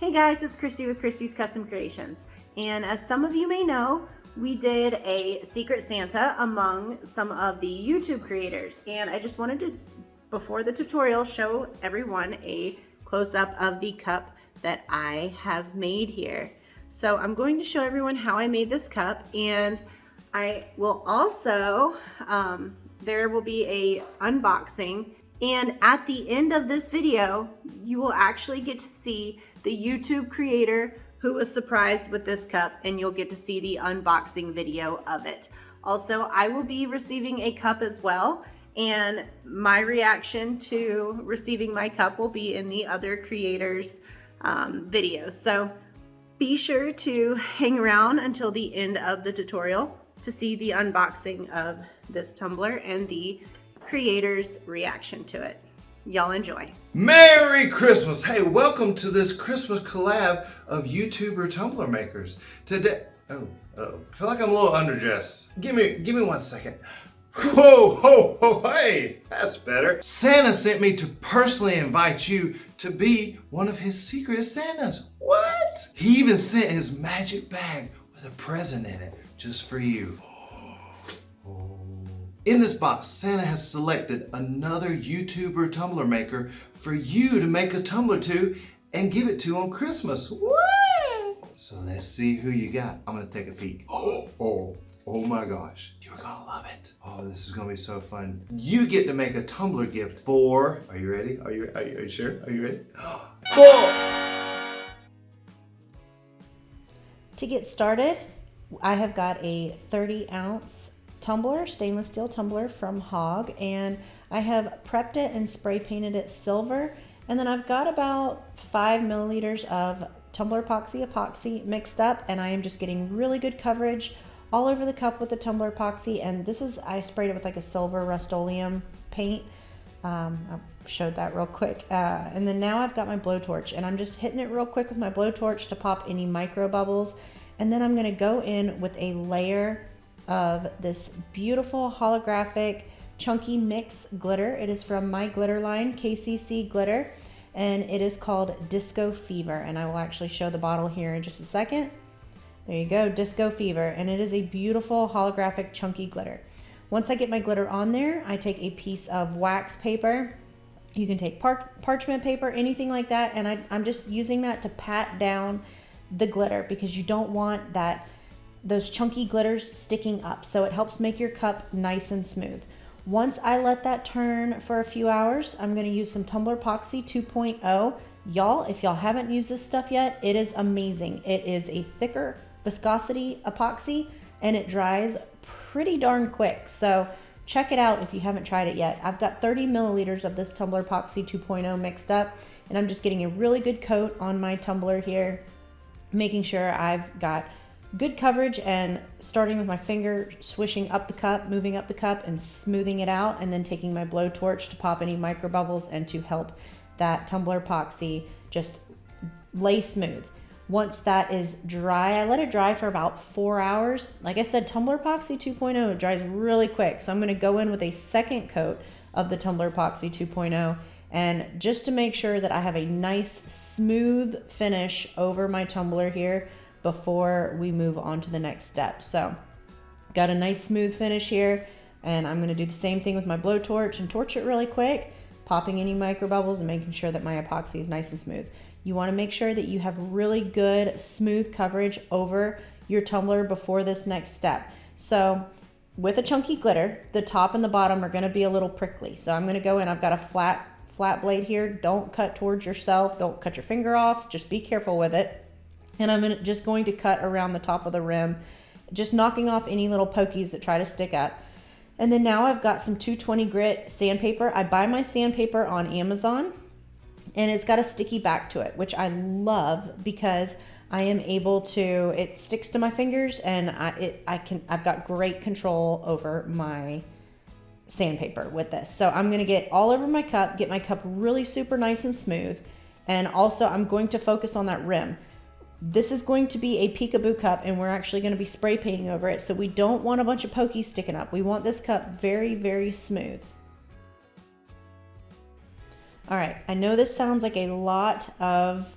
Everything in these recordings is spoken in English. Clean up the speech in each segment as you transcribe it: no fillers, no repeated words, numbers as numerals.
Hey guys, it's Christy with Christy's Custom Creations. And as some of you may know, we did a Secret Santa among some of the YouTube creators. And I just wanted to, before the tutorial, show everyone a close-up of the cup that I have made here. So I'm going to show everyone how I made this cup, and I will also, there will be a unboxing, and at the end of this video, you will actually get to see the YouTube creator who was surprised with this cup, and you'll get to see the unboxing video of it. Also, I will be receiving a cup as well, and my reaction to receiving my cup will be in the other creators' videos. So be sure to hang around until the end of the tutorial to see the unboxing of this tumbler and the creator's reaction to it. Y'all enjoy. Merry Christmas! Hey, welcome to this Christmas collab of YouTuber tumbler makers. Today, I feel like I'm a little underdressed. Give me 1 second. Whoa, ho, ho, hey, that's better. Santa sent me to personally invite you to be one of his secret Santas. What? He even sent his magic bag with a present in it just for you. In this box, Santa has selected another YouTuber tumbler maker for you to make a tumbler to and give it to on Christmas. What? So let's see who you got. I'm gonna take a peek. Oh my gosh. You're gonna love it. Oh, this is gonna be so fun. You get to make a tumbler gift for, are you ready? Are you sure? Are you ready? 4. To get started, I have got a 30-ounce tumbler, stainless steel tumbler from Hog, and I have prepped it and spray painted it silver, and then I've got about 5 milliliters of tumbler epoxy mixed up, and I am just getting really good coverage all over the cup with the tumbler epoxy. And this is, I sprayed it with like a silver Rust-Oleum paint. I showed that real quick, and then now I've got my blowtorch, and I'm just hitting it real quick with my blowtorch to pop any micro bubbles, and then I'm going to go in with a layer of this beautiful holographic chunky mix glitter. It is from my glitter line, KCC Glitter, and it is called Disco Fever, and I will actually show the bottle here in just a second. There you go, Disco Fever, and it is a beautiful holographic chunky glitter. Once I get my glitter on there, I take a piece of wax paper. You can take parchment paper, anything like that, and I'm just using that to pat down the glitter because you don't want those chunky glitters sticking up, so it helps make your cup nice and smooth. Once I let that turn for a few hours, I'm going to use some Tumbler Epoxy 2.0. Y'all, if y'all haven't used this stuff yet, it is amazing. It is a thicker viscosity epoxy, and it dries pretty darn quick, so check it out if you haven't tried it yet. I've got 30 milliliters of this Tumbler Epoxy 2.0 mixed up, and I'm just getting a really good coat on my tumbler here, making sure I've got good coverage, and starting with my finger, swishing up the cup, moving up the cup and smoothing it out, and then taking my blowtorch to pop any micro bubbles and to help that tumbler epoxy just lay smooth. Once that is dry, I let it dry for about 4 hours. Like I said, Tumbler Epoxy 2.0 dries really quick, so I'm going to go in with a second coat of the Tumbler Epoxy 2.0, and just to make sure that I have a nice smooth finish over my tumbler here before we move on to the next step. So got a nice smooth finish here, and I'm going to do the same thing with my blowtorch and torch it really quick, popping any micro bubbles and making sure that my epoxy is nice and smooth. You want to make sure that you have really good smooth coverage over your tumbler before this next step. So with a chunky glitter, the top and the bottom are going to be a little prickly, so I'm going to go in. I've got a flat blade here. Don't cut towards yourself, don't cut your finger off, just be careful with it. And I'm just going to cut around the top of the rim, just knocking off any little pokies that try to stick up. And then now I've got some 220 grit sandpaper. I buy my sandpaper on Amazon, and it's got a sticky back to it, which I love because I am able to, it sticks to my fingers, and I've got great control over my sandpaper with this. So I'm gonna get all over my cup, get my cup really super nice and smooth, and also I'm going to focus on that rim. This is going to be a peekaboo cup, and we're actually going to be spray painting over it, so we don't want a bunch of pokies sticking up. We want this cup very, very smooth. All right, I know this sounds like a lot of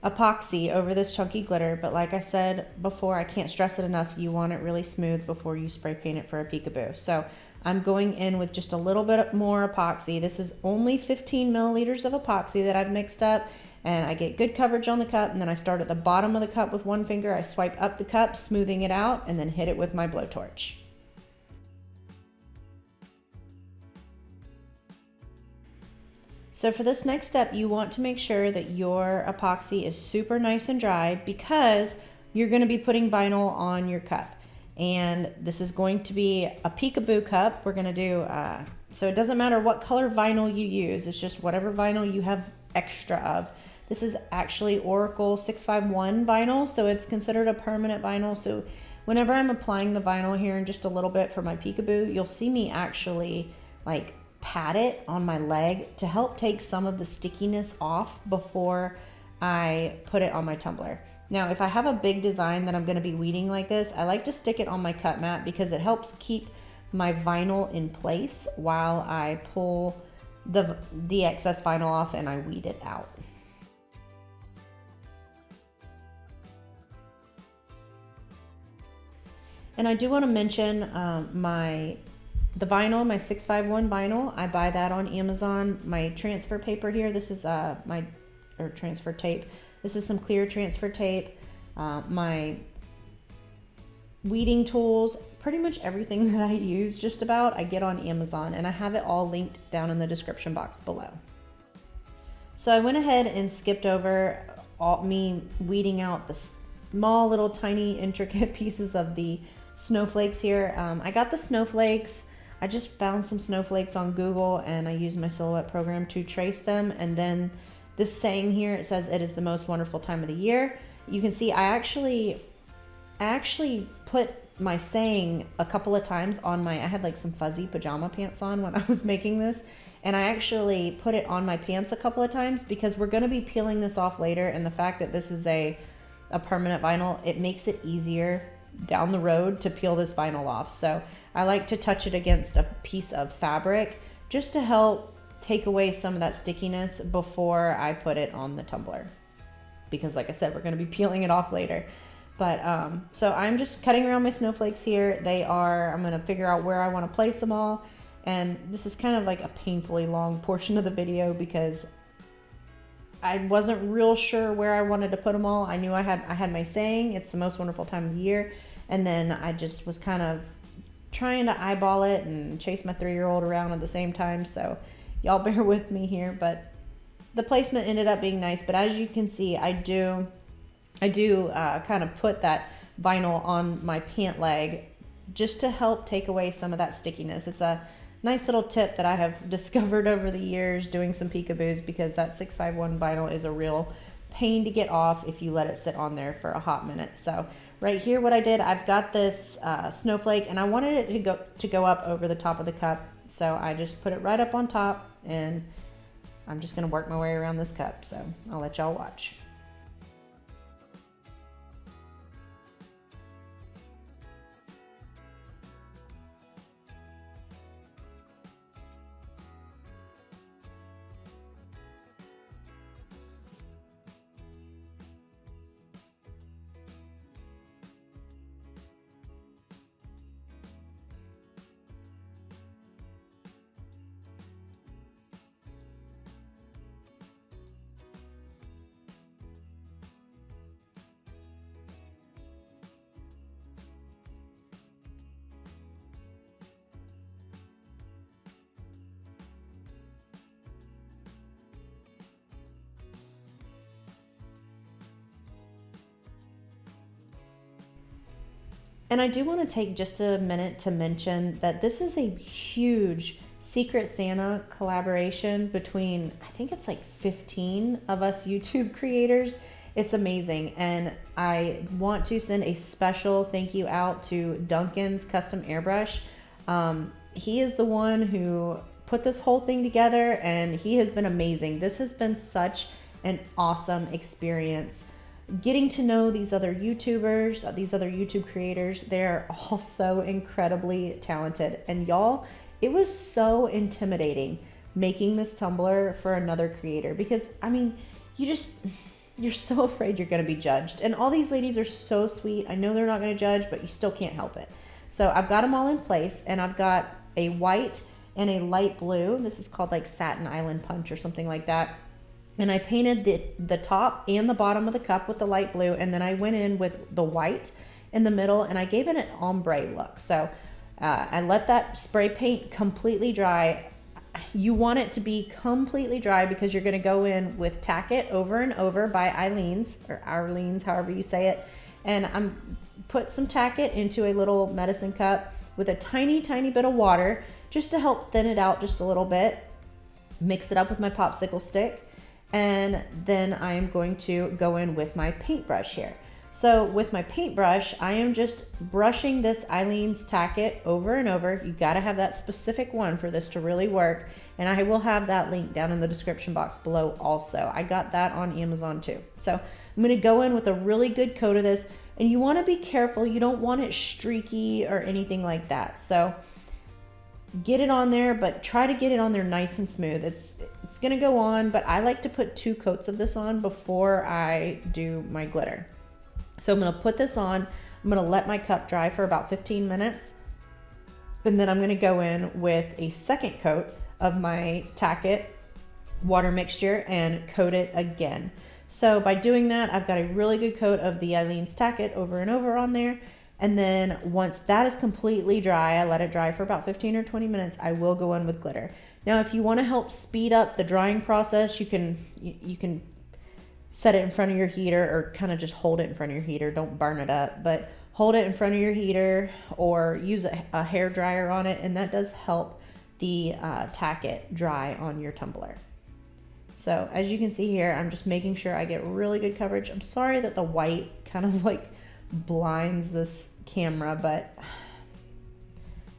epoxy over this chunky glitter, but like I said before, I can't stress it enough, you want it really smooth before you spray paint it for a peekaboo. So I'm going in with just a little bit more epoxy. This is only 15 milliliters of epoxy that I've mixed up, and I get good coverage on the cup, and then I start at the bottom of the cup with one finger, I swipe up the cup, smoothing it out, and then hit it with my blowtorch. So for this next step, you want to make sure that your epoxy is super nice and dry, because you're going to be putting vinyl on your cup. And this is going to be a peekaboo cup. We're going to do, so it doesn't matter what color vinyl you use. It's just whatever vinyl you have extra of. This is actually Oracle 651 vinyl, so it's considered a permanent vinyl. So whenever I'm applying the vinyl here in just a little bit for my peekaboo, you'll see me actually like pat it on my leg to help take some of the stickiness off before I put it on my tumbler. Now, if I have a big design that I'm going to be weeding like this, I like to stick it on my cut mat because it helps keep my vinyl in place while I pull the excess vinyl off and I weed it out. And I do want to mention the vinyl, my 651 vinyl. I buy that on Amazon. My transfer paper here, this is transfer tape. This is some clear transfer tape. My weeding tools, pretty much everything that I use just about, I get on Amazon, and I have it all linked down in the description box below. So I went ahead and skipped over me weeding out the small little tiny intricate pieces of the snowflakes here. I got the snowflakes. I just found some snowflakes on Google and I used my Silhouette program to trace them. And then this saying here, it says it is the most wonderful time of the year. You can see I actually put my saying a couple of times on I had like some fuzzy pajama pants on when I was making this. And I actually put it on my pants a couple of times because we're going to be peeling this off later. And the fact that this is a permanent vinyl, it makes it easier down the road to peel this vinyl off. So I like to touch it against a piece of fabric just to help take away some of that stickiness before I put it on the tumbler, because like I said, we're going to be peeling it off later. But so I'm just cutting around my snowflakes here. I'm going to figure out where I want to place them all, and this is kind of like a painfully long portion of the video because I wasn't real sure where I wanted to put them all. I knew I had my saying, it's the most wonderful time of the year. And then I just was kind of trying to eyeball it and chase my 3-year-old around at the same time. So y'all bear with me here, but the placement ended up being nice. But as you can see, I do kind of put that vinyl on my pant leg just to help take away some of that stickiness. It's a nice little tip that I have discovered over the years doing some peekaboos, because that 651 vinyl is a real pain to get off if you let it sit on there for a hot minute. So right here, what I did, I've got this snowflake and I wanted it to go up over the top of the cup. So I just put it right up on top, and I'm just gonna work my way around this cup. So I'll let y'all watch. And I do want to take just a minute to mention that this is a huge Secret Santa collaboration between, I think it's like 15 of us YouTube creators. It's amazing. And I want to send a special thank you out to Duncan's Custom Airbrush. He is the one who put this whole thing together, and he has been amazing. This has been such an awesome experience. Getting to know these other YouTubers, these other YouTube creators, they're all so incredibly talented. And y'all, it was so intimidating making this tumbler for another creator, because I mean, you you're so afraid you're going to be judged. And all these ladies are so sweet. I know they're not going to judge, but you still can't help it. So I've got them all in place, and I've got a white and a light blue. This is called like Satin Island Punch or something like that. And I painted the top and the bottom of the cup with the light blue, and then I went in with the white in the middle, and I gave it an ombre look. So I let that spray paint completely dry. You want it to be completely dry because you're going to go in with Tack It Over and Over by Eileen's, or Arlene's, however you say it. And I'm put some Tack It into a little medicine cup with a tiny bit of water just to help thin it out just a little bit. Mix it up with my popsicle stick, and then I am going to go in with my paintbrush here. So with my paintbrush, I am just brushing this Eileen's Tack It over and over. You got to have that specific one for this to really work. And I will have that link down in the description box below also. I got that on Amazon too. So I'm going to go in with a really good coat of this. And you want to be careful. You don't want it streaky or anything like that. So get it on there, but try to get it on there nice and smooth. It's going to go on, but I like to put 2 coats of this on before I do my glitter. So I'm going to put this on. I'm going to let my cup dry for about 15 minutes. And then I'm going to go in with a second coat of my Tack It water mixture and coat it again. So by doing that, I've got a really good coat of the Eileen's Tack It over and over on there. And then once that is completely dry, I let it dry for about 15 or 20 minutes, I will go in with glitter. Now, if you want to help speed up the drying process, you can set it in front of your heater, or kind of just hold it in front of your heater. Don't burn it up, but hold it in front of your heater, or use a hair dryer on it, and that does help the Tack It dry on your tumbler. So as you can see here, I'm just making sure I get really good coverage. I'm sorry that the white kind of like blinds this camera, but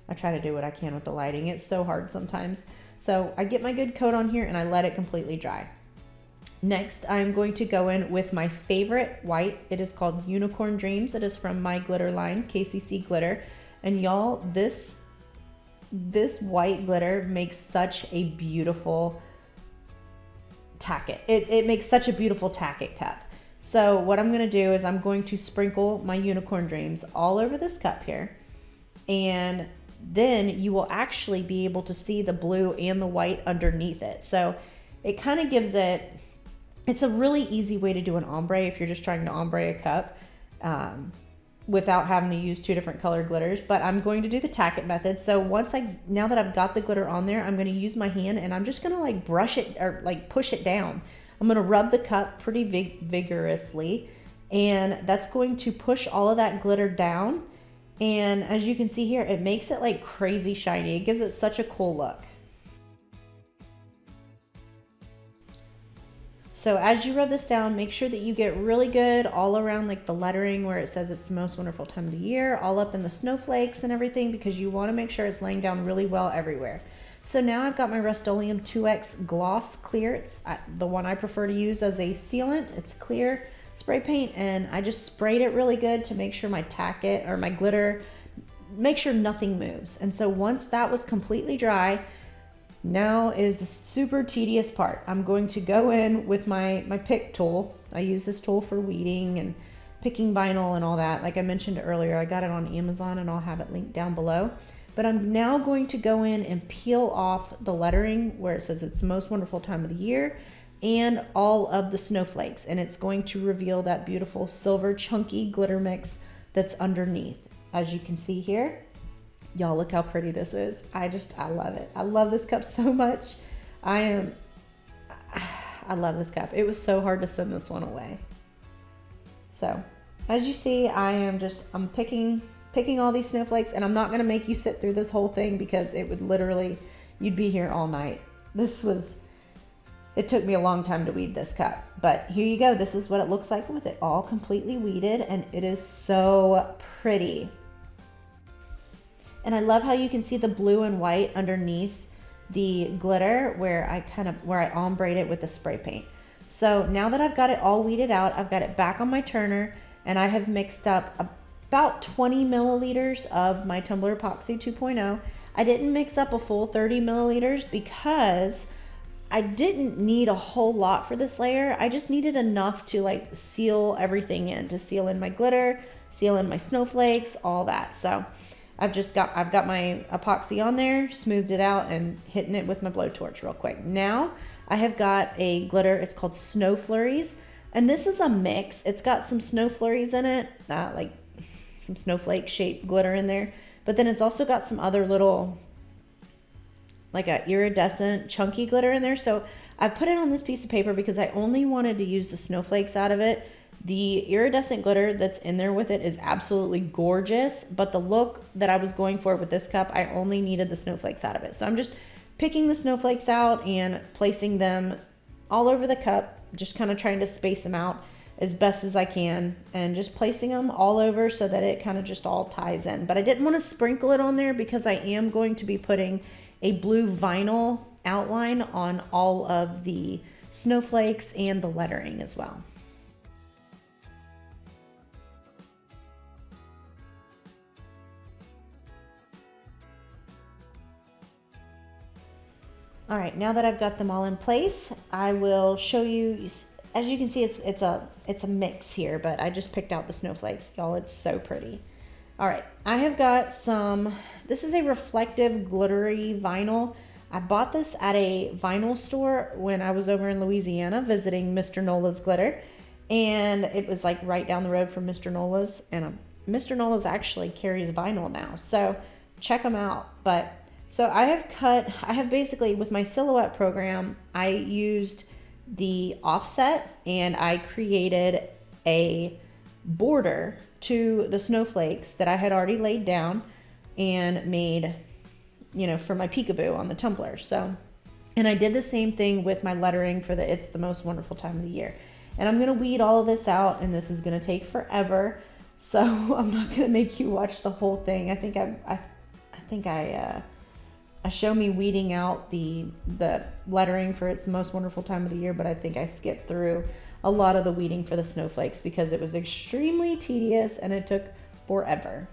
I try to do what I can with the lighting. It's so hard sometimes. So I get my good coat on here and I let it completely dry. Next, I'm going to go in with my favorite white. It is called Unicorn Dreams. It is from my glitter line, KCC Glitter. And y'all, this white glitter makes such a beautiful Tack It. It makes such a beautiful Tack It cup. So what I'm going to do is I'm going to sprinkle my Unicorn Dreams all over this cup here. And then you will actually be able to see the blue and the white underneath it. So it kind of gives it, it's a really easy way to do an ombre if you're just trying to ombre a cup without having to use 2 different color glitters. But I'm going to do the Tack It method. So now that I've got the glitter on there, I'm going to use my hand and I'm just going to like brush it, or like push it down. I'm going to rub the cup pretty vigorously, and that's going to push all of that glitter down. And as you can see here, it makes it like crazy shiny. It gives it such a cool look. So as you rub this down, make sure that you get really good all around like the lettering where it says it's the most wonderful time of the year, all up in the snowflakes and everything, because you want to make sure it's laying down really well everywhere. So now I've got my Rust-Oleum 2X Gloss Clear. It's the one I prefer to use as a sealant. It's clear spray paint, and I just sprayed it really good to make sure my Tack It, or my glitter, make sure nothing moves. And so once that was completely dry, now is the super tedious part. I'm going to go in with my pick tool. I use this tool for weeding and picking vinyl and all that. Like I mentioned earlier, I got it on Amazon and I'll have it linked down below. But I'm now going to go in and peel off the lettering where it says it's the most wonderful time of the year, and all of the snowflakes. And it's going to reveal that beautiful silver chunky glitter mix that's underneath. As you can see here, y'all, look how pretty this is. I love it. I love this cup so much. I love this cup. It was so hard to send this one away. So as you see, I'm picking all these snowflakes, and I'm not going to make you sit through this whole thing because it would literally, you'd be here all night. It took me a long time to weed this cup, but here you go. This is what it looks like with it all completely weeded, and it is so pretty. And I love how you can see the blue and white underneath the glitter where I ombrayed it with the spray paint. So now that I've got it all weeded out, I've got it back on my turner, and I have mixed up about 20 milliliters of my Tumbler Epoxy 2.0. I didn't mix up a full 30 milliliters because I didn't need a whole lot for this layer. I just needed enough to like seal everything in, to seal in my glitter, seal in my snowflakes, all that. So I've got my epoxy on there, smoothed it out, and hitting it with my blowtorch real quick. Now I have got a glitter. It's called Snow Flurries, and this is a mix. It's got some snow flurries in it, like some snowflake shaped glitter in there, but then it's also got some other little, like a iridescent chunky glitter in there. So I put it on this piece of paper because I only wanted to use the snowflakes out of it. The iridescent glitter that's in there with it is absolutely gorgeous, but the look that I was going for with this cup, I only needed the snowflakes out of it. So I'm just picking the snowflakes out and placing them all over the cup, just kind of trying to space them out as best as I can, and just placing them all over so that it kind of just all ties in. But I didn't want to sprinkle it on there because I am going to be putting a blue vinyl outline on all of the snowflakes and the lettering as well. All right, now that I've got them all in place, I will show you. As you can see, it's a mix here, but I just picked out the snowflakes. Y'all, it's so pretty. All right, I have got some, this is a reflective glittery vinyl. I bought this at a vinyl store when I was over in Louisiana visiting Mr. Nola's Glitter, and it was like right down the road from Mr. Nola's, and Mr. Nola's actually carries vinyl now, so check them out. But so I have basically, with my silhouette program, I used the offset and I created a border to the snowflakes that I had already laid down and made, for my peekaboo on the tumbler. So, and I did the same thing with my lettering for the It's the Most Wonderful Time of the Year. And I'm going to weed all of this out, and this is going to take forever. So I'm not going to make you watch the whole thing. I think I show me weeding out the lettering for It's the Most Wonderful Time of the Year, but I think I skipped through a lot of the weeding for the snowflakes because it was extremely tedious and it took forever.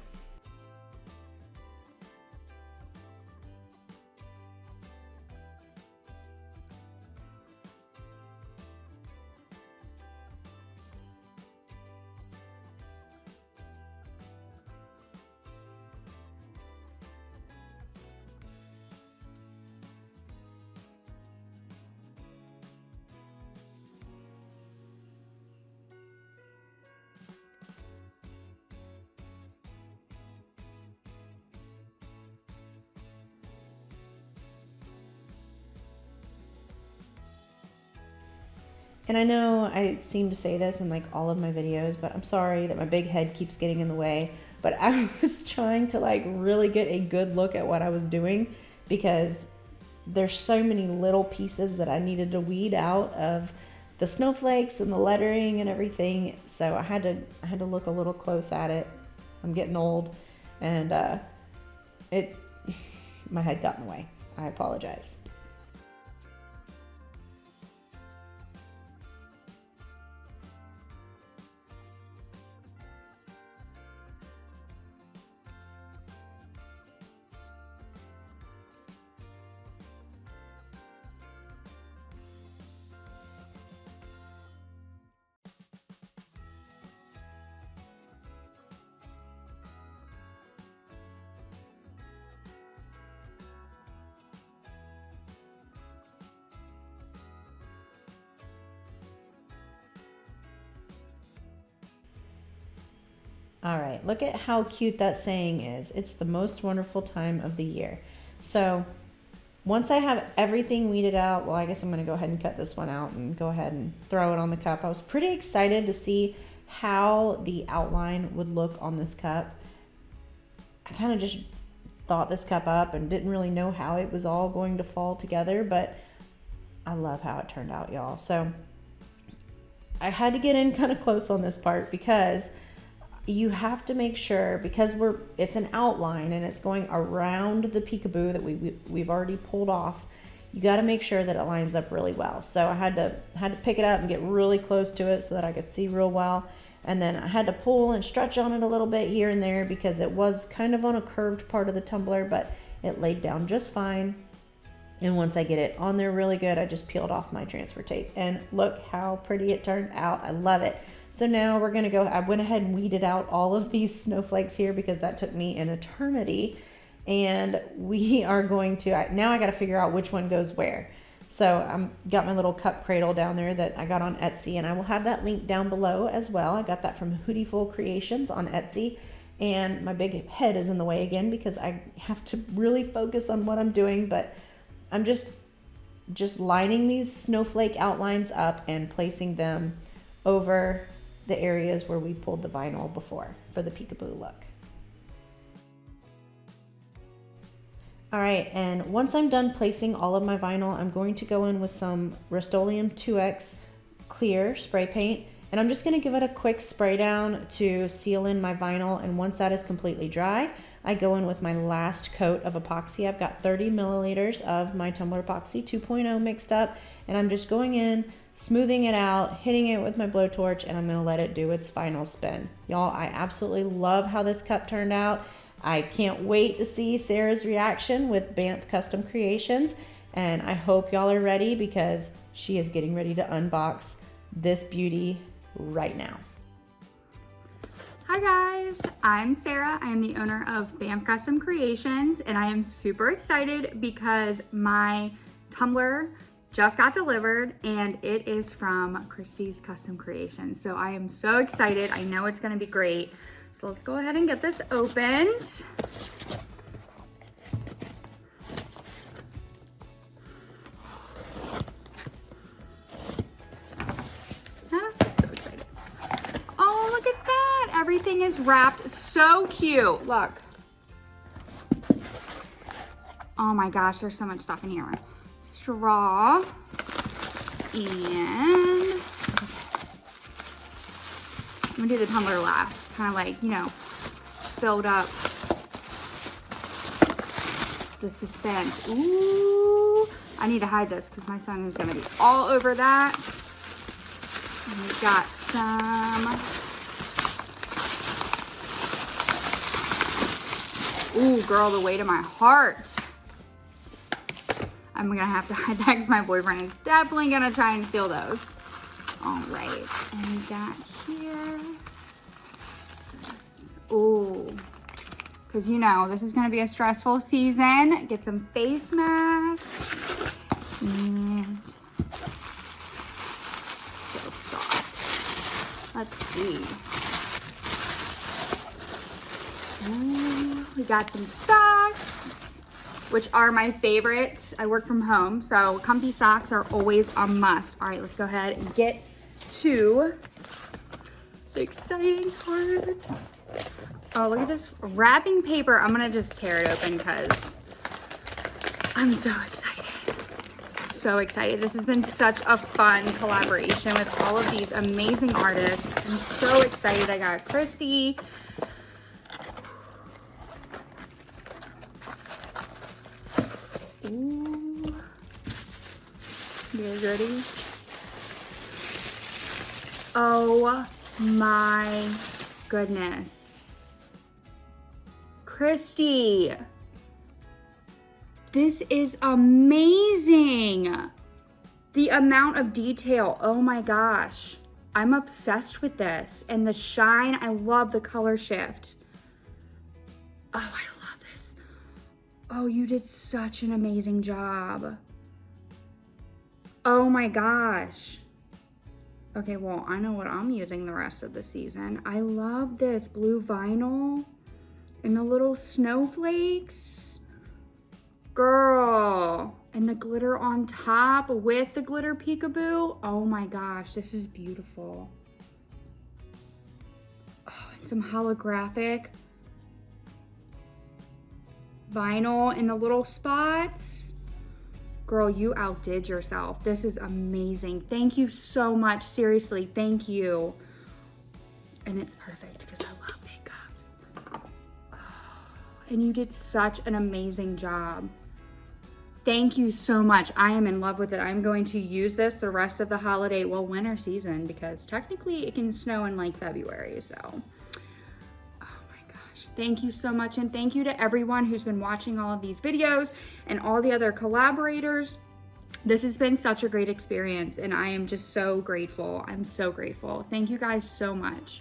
And I know I seem to say this in like all of my videos, but I'm sorry that my big head keeps getting in the way. But I was trying to like really get a good look at what I was doing because there's so many little pieces that I needed to weed out of the snowflakes and the lettering and everything. So I had to look a little close at it. I'm getting old, and my head got in the way. I apologize. All right, look at how cute that saying is. It's the most wonderful time of the year. So once I have everything weeded out, well, I guess I'm going to go ahead and cut this one out and go ahead and throw it on the cup. I was pretty excited to see how the outline would look on this cup. I kind of just thought this cup up and didn't really know how it was all going to fall together, but I love how it turned out, y'all. So I had to get in kind of close on this part because you have to make sure, because it's an outline and it's going around the peekaboo that we've already pulled off. You got to make sure that it lines up really well. So I had to pick it up and get really close to it so that I could see real well. And then I had to pull and stretch on it a little bit here and there because it was kind of on a curved part of the tumbler, but it laid down just fine. And once I get it on there really good, I just peeled off my transfer tape. And look how pretty it turned out. I love it. So now we're gonna go, I went ahead and weeded out all of these snowflakes here because that took me an eternity. And we are going to, now I gotta figure out which one goes where. So I'm got my little cup cradle down there that I got on Etsy, and I will have that link down below as well. I got that from Hootieful Creations on Etsy. And my big head is in the way again because I have to really focus on what I'm doing, but I'm just lining these snowflake outlines up and placing them over the areas where we pulled the vinyl before for the peekaboo look. All right, and once I'm done placing all of my vinyl, I'm going to go in with some Rust-Oleum 2X clear spray paint, and I'm just gonna give it a quick spray down to seal in my vinyl, and once that is completely dry, I go in with my last coat of epoxy. I've got 30 milliliters of my Tumbler Epoxy 2.0 mixed up, and I'm just going in, smoothing it out, hitting it with my blowtorch, and I'm gonna let it do its final spin. Y'all, I absolutely love how this cup turned out. I can't wait to see Sarah's reaction with Bamf Custom Creations, and I hope y'all are ready because she is getting ready to unbox this beauty right now. Hi guys, I'm Sarah. I am the owner of Bamf Custom Creations, and I am super excited because my tumbler just got delivered and it is from Christy's Custom Creations. So I am so excited. I know it's gonna be great. So let's go ahead and get this opened. So excited. Oh, look at that. Everything is wrapped so cute. Look. Oh my gosh, there's so much stuff in here. Straw. And I'm gonna do the tumbler last. Kind of like, you know, build up the suspense. Ooh, I need to hide this because my son is gonna be all over that. And we've got some, ooh, girl, the weight of my heart. I'm gonna have to hide that because my boyfriend is definitely gonna try and steal those. All right, and we got here. Ooh, because you know, this is gonna be a stressful season. Get some face masks. And so soft. Let's see. Ooh, we got some socks, which are my favorite. I work from home, so comfy socks are always a must. All right, let's go ahead and get to the exciting part. Oh, look at this wrapping paper. I'm gonna just tear it open because I'm so excited. So excited. This has been such a fun collaboration with all of these amazing artists. I'm so excited. I got Christy. Ooh. You guys ready? Oh my goodness. Christy, this is amazing. The amount of detail, oh my gosh. I'm obsessed with this. And the shine, I love the color shift. Oh, I love this. Oh, you did such an amazing job. Oh my gosh. Okay, well, I know what I'm using the rest of the season. I love this blue vinyl. And the little snowflakes. Girl. And the glitter on top with the glitter peekaboo. Oh my gosh, this is beautiful. Oh, and some holographic vinyl in the little spots. Girl, you outdid yourself. This is amazing. Thank you so much. Seriously, thank you. And it's perfect because I love big cups. And you did such an amazing job. Thank you so much. I am in love with it. I'm going to use this the rest of the holiday, well, winter season, because technically it can snow in like February, so. Oh my gosh. Thank you so much. And thank you to everyone who's been watching all of these videos and all the other collaborators. This has been such a great experience and I am just so grateful. I'm so grateful. Thank you guys so much.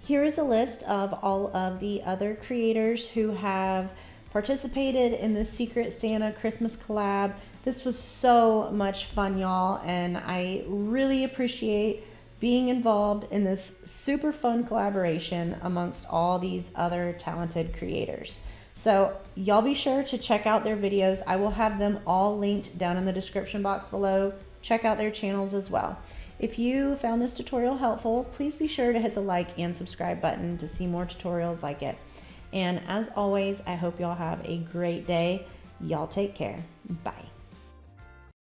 Here is a list of all of the other creators who have participated in the Secret Santa Christmas collab. This was so much fun, y'all, and I really appreciate being involved in this super fun collaboration amongst all these other talented creators. So y'all be sure to check out their videos. I will have them all linked down in the description box below. Check out their channels as well. If you found this tutorial helpful, please be sure to hit the like and subscribe button to see more tutorials like it. And as always, I hope y'all have a great day. Y'all take care. Bye.